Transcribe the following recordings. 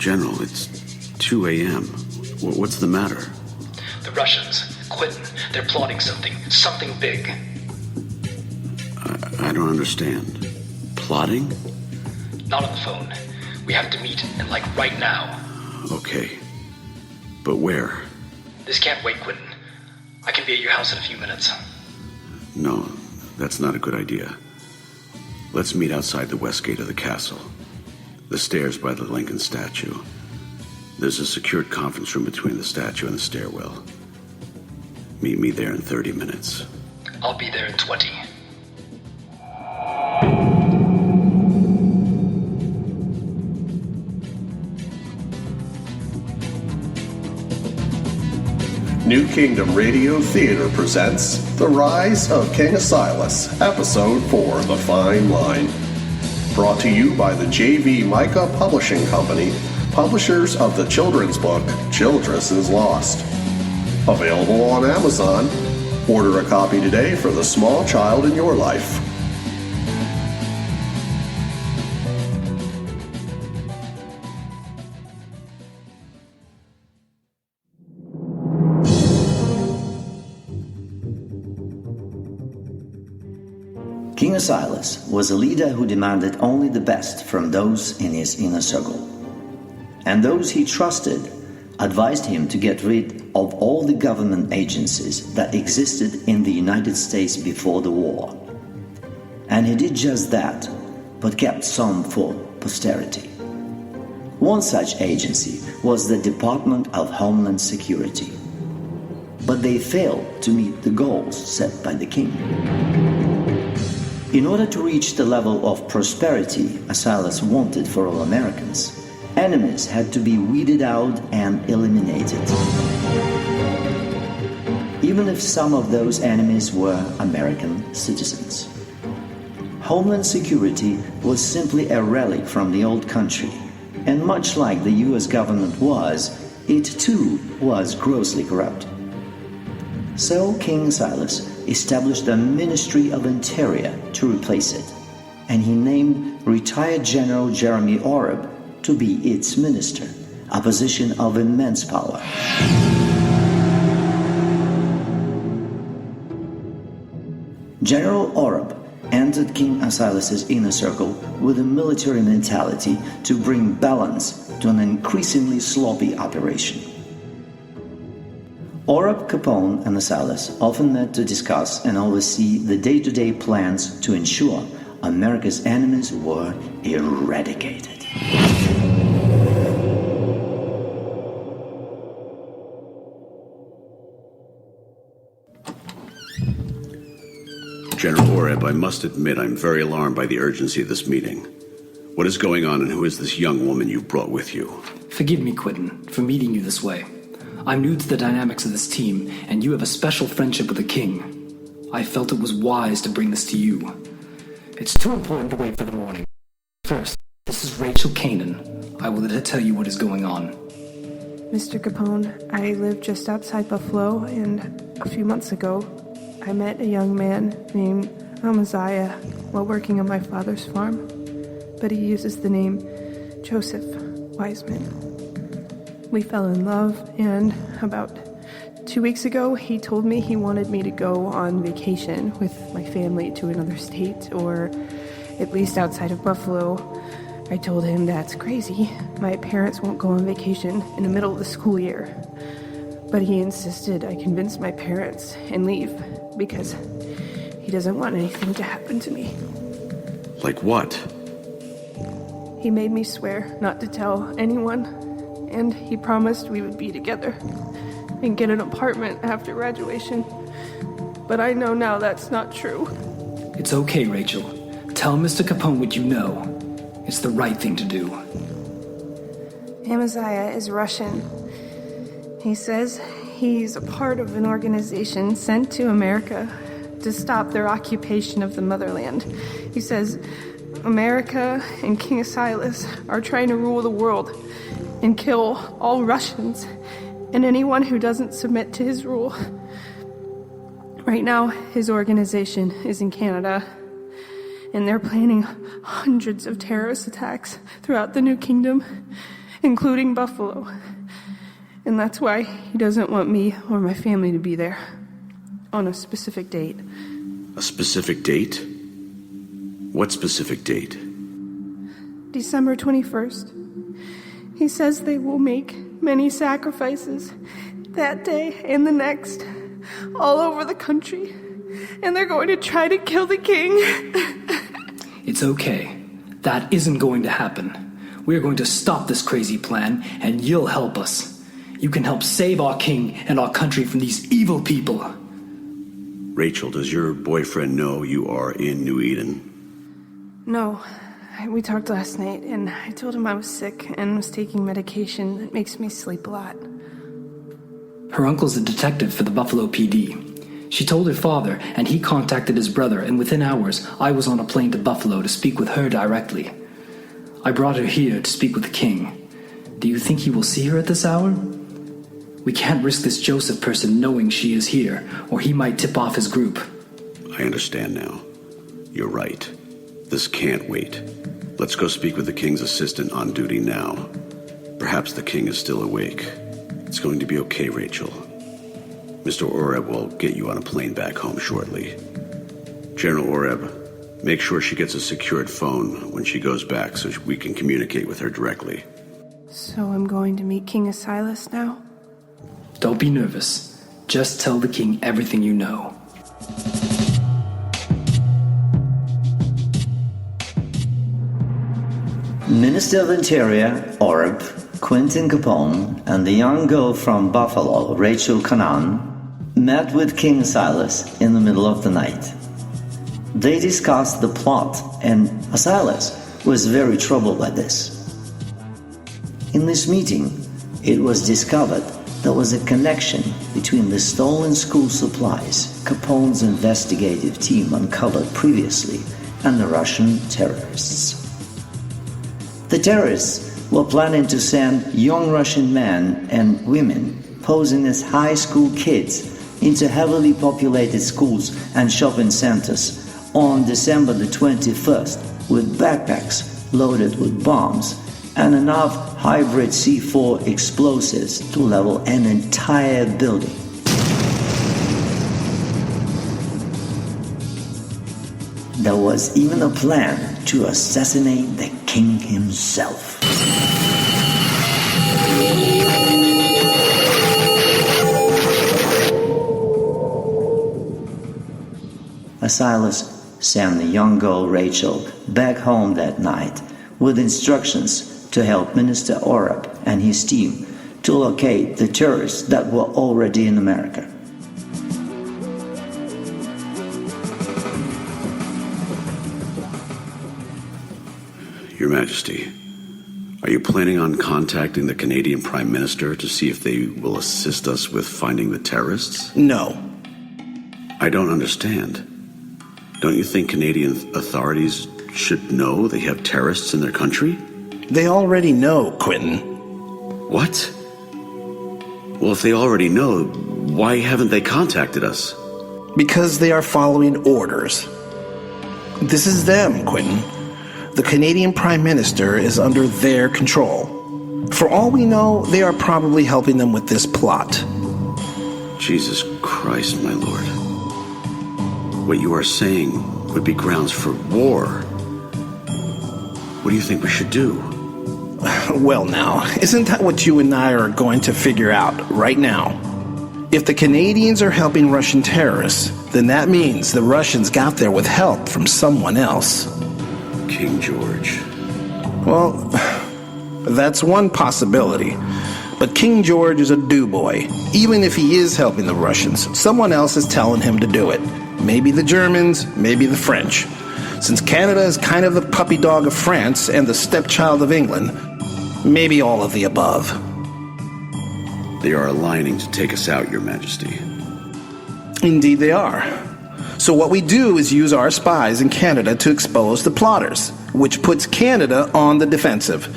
General, it's 2 a.m. What's the matter? The Russians, Quentin, they're plotting something big. I don't understand. Plotting? Not on the phone. We have to meet, and right now. Okay. But where? This can't wait, Quentin. I can be at your house in a few minutes. No, that's not a good idea. Let's meet outside the west gate of the castle. The stairs by the Lincoln statue. There's a secured conference room between the statue and the stairwell. Meet me there in 30 minutes. I'll be there in 20. New Kingdom Radio Theater presents The Rise of King Asilas, Episode 4, The Fine Line. Brought to you by the J.V. Micah Publishing Company, publishers of the children's book, Childress is Lost. Available on Amazon. Order a copy today for the small child in your life. King Asilas was a leader who demanded only the best from those in his inner circle. And those he trusted advised him to get rid of all the government agencies that existed in the United States before the war. And he did just that, but kept some for posterity. One such agency was the Department of Homeland Security. But they failed to meet the goals set by the king. In order to reach the level of prosperity Asilas wanted for all Americans, enemies had to be weeded out and eliminated. Even if some of those enemies were American citizens. Homeland Security was simply a relic from the old country, and much like the US government was, it too was grossly corrupt. So King Asilas established the Ministry of Interior to replace it, and he named retired General Jeremy Oreb to be its minister, a position of immense power. General Oreb entered King Asilas' inner circle with a military mentality to bring balance to an increasingly sloppy operation. Oreb, Capone, and Asilas often met to discuss and oversee the day-to-day plans to ensure America's enemies were eradicated. General Oreb, I must admit I'm very alarmed by the urgency of this meeting. What is going on, and who is this young woman you brought with you? Forgive me, Quentin, for meeting you this way. I'm new to the dynamics of this team, and you have a special friendship with the king. I felt it was wise to bring this to you. It's too important to wait for the morning. First, this is Rachel Kanan. I will let her tell you what is going on. Mr. Capone, I live just outside Buffalo, and a few months ago, I met a young man named Amaziah while working on my father's farm, but he uses the name Joseph Wiseman. We fell in love, and about 2 weeks ago, he told me he wanted me to go on vacation with my family to another state, or at least outside of Buffalo. I told him that's crazy. My parents won't go on vacation in the middle of the school year. But he insisted I convince my parents and leave because he doesn't want anything to happen to me. Like what? He made me swear not to tell anyone, and he promised we would be together and get an apartment after graduation. But I know now that's not true. It's okay, Rachel. Tell Mr. Capone what you know. It's the right thing to do. Amaziah is Russian. He says he's a part of an organization sent to America to stop their occupation of the motherland. He says America and King Asilas are trying to rule the world and kill all Russians and anyone who doesn't submit to his rule. Right now, his organization is in Canada, and they're planning hundreds of terrorist attacks throughout the New Kingdom, including Buffalo. And that's why he doesn't want me or my family to be there on a specific date. A specific date? What specific date? December 21st. He says they will make many sacrifices that day and the next, all over the country. And they're going to try to kill the king. It's okay. That isn't going to happen. We're going to stop this crazy plan, and you'll help us. You can help save our king and our country from these evil people. Rachel, does your boyfriend know you are in New Eden? No. We talked last night, and I told him I was sick and was taking medication that makes me sleep a lot. Her uncle's a detective for the Buffalo PD. She told her father, and he contacted his brother, and within hours, I was on a plane to Buffalo to speak with her directly. I brought her here to speak with the king. Do you think he will see her at this hour? We can't risk this Joseph person knowing she is here, or he might tip off his group. I understand now. You're right. This can't wait. Let's go speak with the king's assistant on duty now. Perhaps the king is still awake. It's going to be okay, Rachel. Mr. Oreb will get you on a plane back home shortly. General Oreb, make sure she gets a secured phone when she goes back so we can communicate with her directly. So I'm going to meet King Asilas now? Don't be nervous. Just tell the king everything you know. Minister of Interior, Oreb, Quentin Capone, and the young girl from Buffalo, Rachel Canaan, met with King Asilas in the middle of the night. They discussed the plot, and Asilas was very troubled by this. In this meeting, it was discovered there was a connection between the stolen school supplies Capone's investigative team uncovered previously and the Russian terrorists. The terrorists were planning to send young Russian men and women posing as high school kids into heavily populated schools and shopping centers on December the 21st with backpacks loaded with bombs and enough hybrid C4 explosives to level an entire building. There was even a plan to assassinate the king himself. Asilas sent the young girl Rachel back home that night with instructions to help Minister Oreb and his team to locate the terrorists that were already in America. Your Majesty, are you planning on contacting the Canadian Prime Minister to see if they will assist us with finding the terrorists? No. I don't understand. Don't you think Canadian authorities should know they have terrorists in their country? They already know, Quentin. What? Well, if they already know, why haven't they contacted us? Because they are following orders. This is them, Quentin. The Canadian Prime Minister is under their control. For all we know, they are probably helping them with this plot. Jesus Christ, my Lord. What you are saying would be grounds for war. What do you think we should do? Well now, isn't that what you and I are going to figure out right now? If the Canadians are helping Russian terrorists, then that means the Russians got there with help from someone else. King George. Well, that's one possibility. But King George is a do-boy. Even if he is helping the Russians, someone else is telling him to do it. Maybe the Germans, maybe the French. Since Canada is kind of the puppy dog of France and the stepchild of England, maybe all of the above. They are aligning to take us out, Your Majesty. Indeed they are. So what we do is use our spies in Canada to expose the plotters, which puts Canada on the defensive.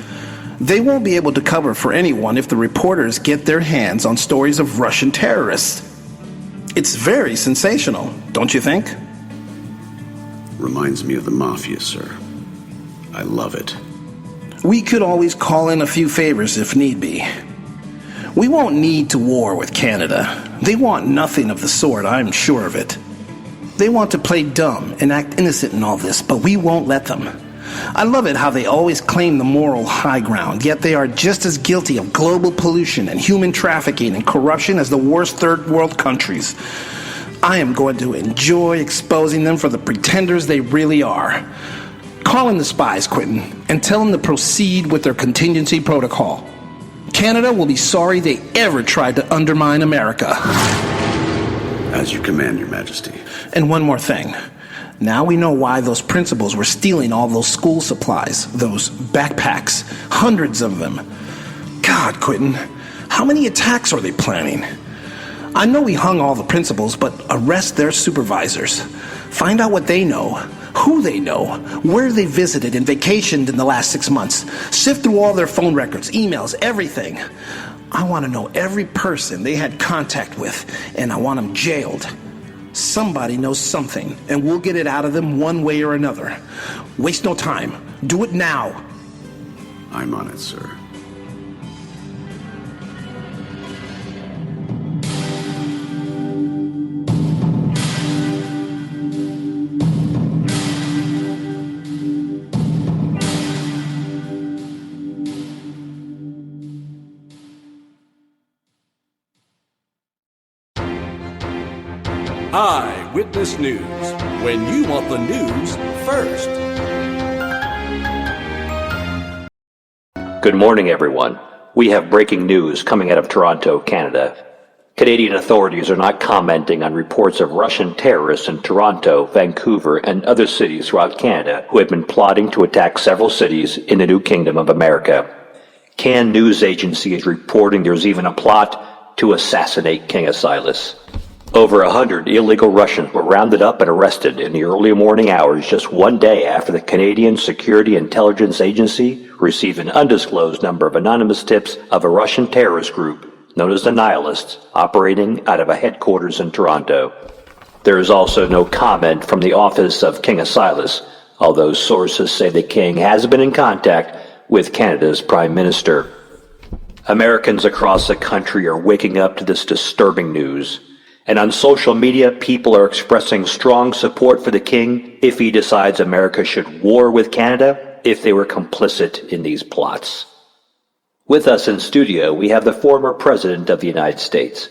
They won't be able to cover for anyone if the reporters get their hands on stories of Russian terrorists. It's very sensational, don't you think? Reminds me of the Mafia, sir. I love it. We could always call in a few favors if need be. We won't need to war with Canada. They want nothing of the sort, I'm sure of it. They want to play dumb and act innocent in all this, but we won't let them. I love it how they always claim the moral high ground, yet they are just as guilty of global pollution and human trafficking and corruption as the worst third world countries. I am going to enjoy exposing them for the pretenders they really are. Call in the spies, Quentin, and tell them to proceed with their contingency protocol. Canada will be sorry they ever tried to undermine America. As you command, Your Majesty. And one more thing. Now we know why those principals were stealing all those school supplies, those backpacks, hundreds of them. God, Quentin, how many attacks are they planning? I know we hung all the principals, but arrest their supervisors. Find out what they know, who they know, where they visited and vacationed in the last 6 months. Sift through all their phone records, emails, everything. I want to know every person they had contact with, and I want them jailed. Somebody knows something, and we'll get it out of them one way or another. Waste no time. Do it now. I'm on it, sir. Eyewitness News, when you want the news first. Good morning, everyone. We have breaking news coming out of Toronto, Canada. Canadian authorities are not commenting on reports of Russian terrorists in Toronto, Vancouver, and other cities throughout Canada who have been plotting to attack several cities in the New Kingdom of America. Can News Agency is reporting there's even a plot to assassinate King Asilas. Over 100 illegal Russians were rounded up and arrested in the early morning hours just one day after the Canadian Security Intelligence Agency received an undisclosed number of anonymous tips of a Russian terrorist group known as the Nihilists operating out of a headquarters in Toronto. There is also no comment from the office of King Asilas, although sources say the king has been in contact with Canada's Prime Minister. Americans across the country are waking up to this disturbing news. And on social media, people are expressing strong support for the king if he decides America should war with Canada if they were complicit in these plots. With us in studio, we have the former President of the United States.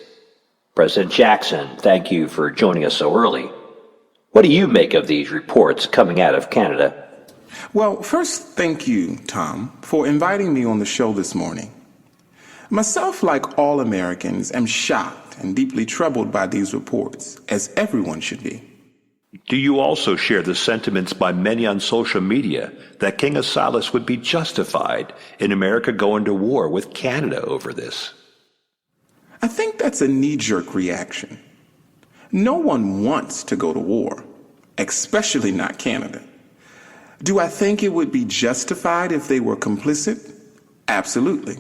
President Jackson, thank you for joining us so early. What do you make of these reports coming out of Canada? Well, first, thank you, Tom, for inviting me on the show this morning. Myself, like all Americans, am shocked and deeply troubled by these reports, as everyone should be. Do you also share the sentiments by many on social media that King Asilas would be justified in America going to war with Canada over this? I think that's a knee-jerk reaction. No one wants to go to war, especially not Canada. Do I think it would be justified if they were complicit? Absolutely.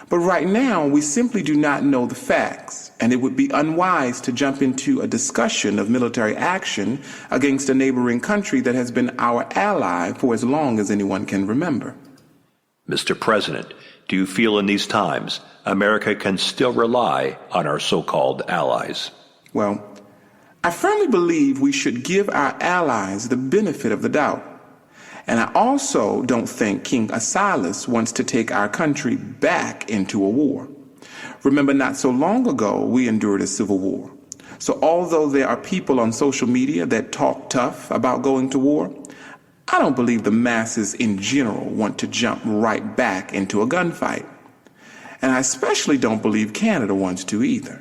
But right now, we simply do not know the facts, and it would be unwise to jump into a discussion of military action against a neighboring country that has been our ally for as long as anyone can remember. Mr. President, do you feel in these times America can still rely on our so-called allies? Well, I firmly believe we should give our allies the benefit of the doubt. And I also don't think King Asilas wants to take our country back into a war. Remember, not so long ago, we endured a civil war. So although there are people on social media that talk tough about going to war, I don't believe the masses in general want to jump right back into a gunfight. And I especially don't believe Canada wants to either.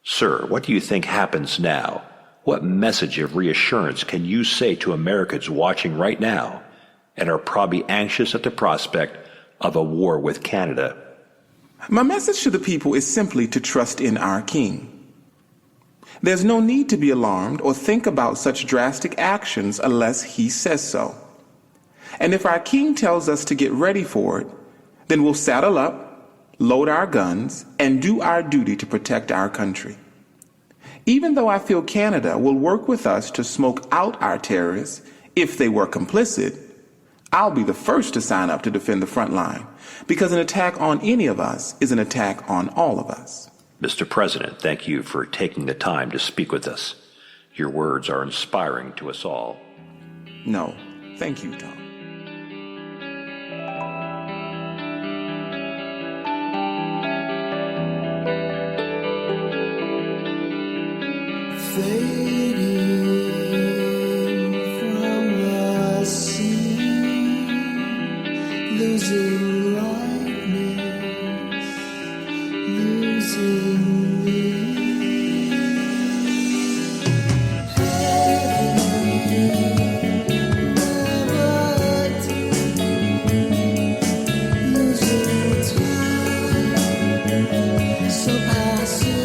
Sir, what do you think happens now? What message of reassurance can you say to Americans watching right now and are probably anxious at the prospect of a war with Canada? My message to the people is simply to trust in our king. There's no need to be alarmed or think about such drastic actions unless he says so. And if our king tells us to get ready for it, then we'll saddle up, load our guns, and do our duty to protect our country. Even though I feel Canada will work with us to smoke out our terrorists if they were complicit, I'll be the first to sign up to defend the front line, because an attack on any of us is an attack on all of us. Mr. President, thank you for taking the time to speak with us. Your words are inspiring to us all. No, thank you, Tom. Fading from the sea, losing lightness, losing me. Losing time, so passively.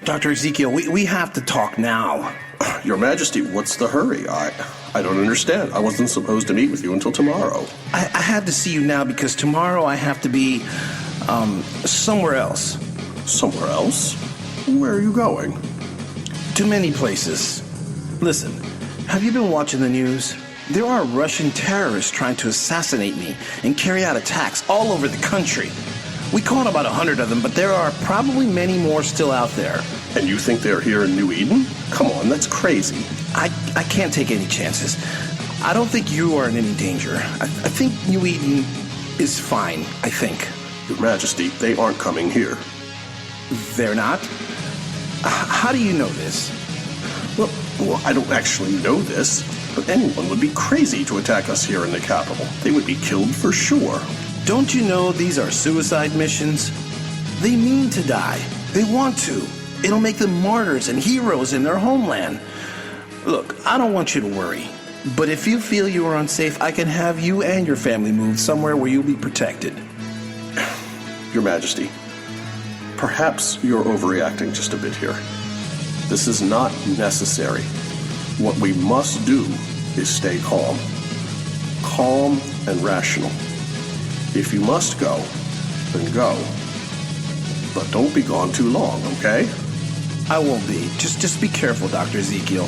Dr. Ezekiel, we have to talk now. Your Majesty, what's the hurry? I don't understand. I wasn't supposed to meet with you until tomorrow. I had to see you now because tomorrow I have to be, somewhere else. Somewhere else? Where are you going? Too many places. Listen, have you been watching the news? There are Russian terrorists trying to assassinate me and carry out attacks all over the country. We caught about 100 of them, but there are probably many more still out there. And you think they're here in New Eden? Come on, that's crazy. I can't take any chances. I don't think you are in any danger. I think New Eden is fine, I think. Your Majesty, they aren't coming here. They're not? How do you know this? Well, I don't actually know this, but anyone would be crazy to attack us here in the capital. They would be killed for sure. Don't you know these are suicide missions? They mean to die. They want to. It'll make them martyrs and heroes in their homeland. Look, I don't want you to worry, but if you feel you are unsafe, I can have you and your family moved somewhere where you'll be protected. Your Majesty, perhaps you're overreacting just a bit here. This is not necessary. What we must do is stay calm. Calm and rational. If you must go, then go. But don't be gone too long, okay? I won't be. Just be careful, Dr. Ezekiel.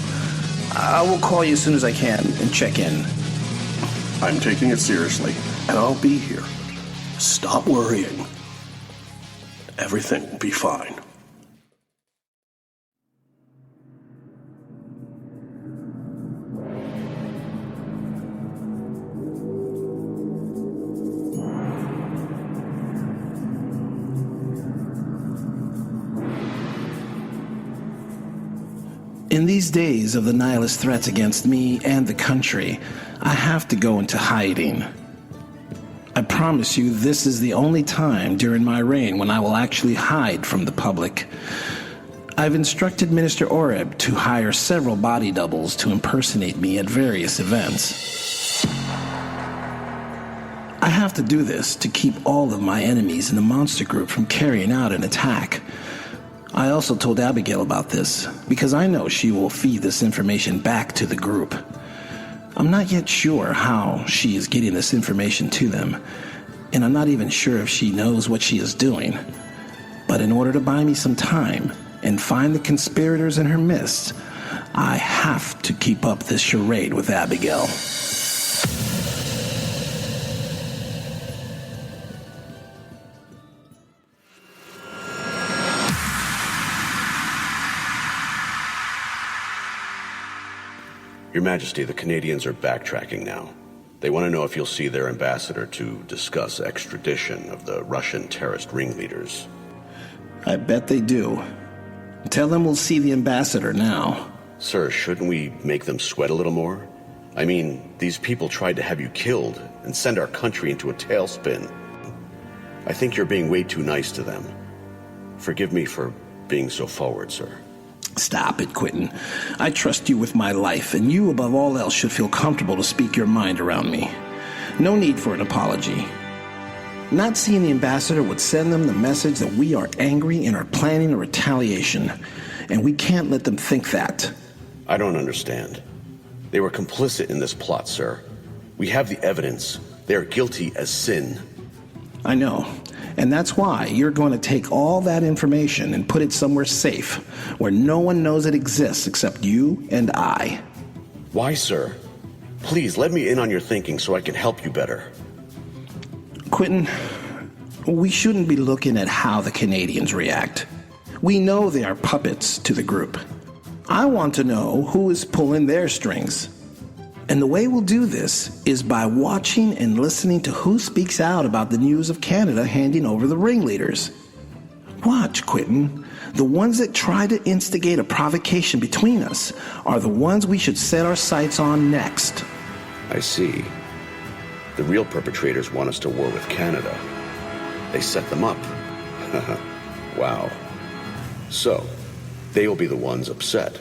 I will call you as soon as I can and check in. I'm taking it seriously, and I'll be here. Stop worrying. Everything will be fine. In these days of the nihilist threats against me and the country, I have to go into hiding. I promise you this is the only time during my reign when I will actually hide from the public. I've instructed Minister Oreb to hire several body doubles to impersonate me at various events. I have to do this to keep all of my enemies in the monster group from carrying out an attack. I also told Abigail about this, because I know she will feed this information back to the group. I'm not yet sure how she is getting this information to them, and I'm not even sure if she knows what she is doing. But in order to buy me some time and find the conspirators in her midst, I have to keep up this charade with Abigail. Your Majesty, the Canadians are backtracking now. They want to know if you'll see their ambassador to discuss extradition of the Russian terrorist ringleaders. I bet they do. Tell them we'll see the ambassador now. Sir, shouldn't we make them sweat a little more? I mean, these people tried to have you killed and send our country into a tailspin. I think you're being way too nice to them. Forgive me for being so forward, sir. Stop it, Quentin. I trust you with my life, and you above all else should feel comfortable to speak your mind around me. No need for an apology. Not seeing the ambassador would send them the message that we are angry and are planning a retaliation, and we can't let them think that. I don't understand. They were complicit in this plot, sir. We have the evidence. They are guilty as sin. I know. And that's why you're going to take all that information and put it somewhere safe, where no one knows it exists except you and I. Why, sir? Please, let me in on your thinking so I can help you better. Quentin, we shouldn't be looking at how the Canadians react. We know they are puppets to the group. I want to know who is pulling their strings. And the way we'll do this is by watching and listening to who speaks out about the news of Canada handing over the ringleaders. Watch, Quentin. The ones that try to instigate a provocation between us are the ones we should set our sights on next. I see. The real perpetrators want us to war with Canada. They set them up. Wow. So, they will be the ones upset,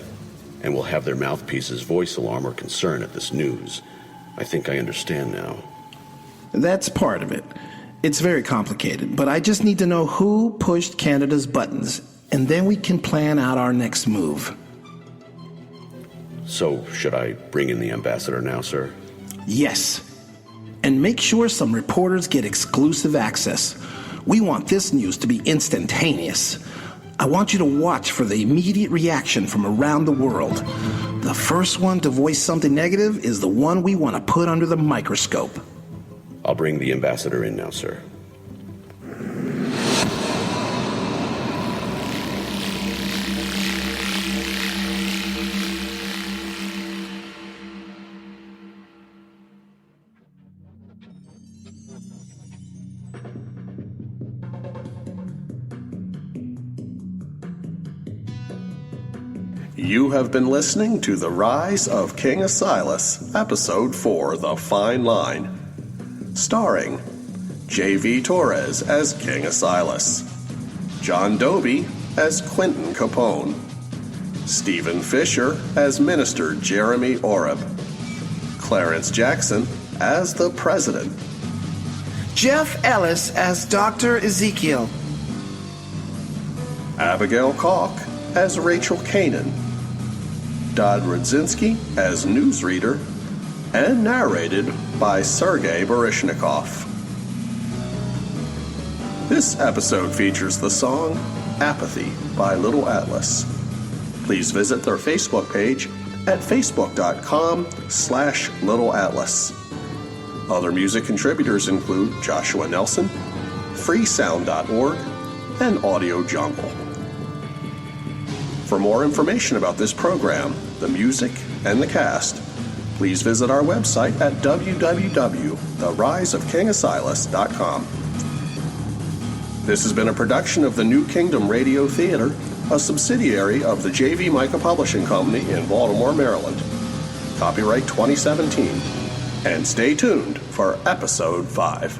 and will have their mouthpieces voice alarm or concern at this news. I think I understand now. That's part of it. It's very complicated, but I just need to know who pushed Canada's buttons, and then we can plan out our next move. So, should I bring in the ambassador now, sir? Yes. And make sure some reporters get exclusive access. We want this news to be instantaneous. I want you to watch for the immediate reaction from around the world. The first one to voice something negative is the one we want to put under the microscope. I'll bring the ambassador in now, sir. You have been listening to The Rise of King Asilas, Episode 4, The Fine Line. Starring J.V. Torres as King Asilas, John Dobie as Quentin Capone, Stephen Fisher as Minister Jeremy Oreb, Clarence Jackson as the President, Jeff Ellis as Dr. Ezekiel, Abigail Kalk as Rachel Kanan, Dodd Rudzinski as newsreader, and narrated by Sergei Baryshnikov. This episode features the song Apathy by Little Atlas. Please visit their Facebook page at facebook.com/Little Atlas. Other music contributors include Joshua Nelson, freesound.org, and Audio Jungle. For more information about this program, the music, and the cast, please visit our website at www.theriseofkingasilas.com. This has been a production of the New Kingdom Radio Theater, a subsidiary of the J.V. Micah Publishing Company in Baltimore, Maryland. Copyright 2017. And stay tuned for Episode 5.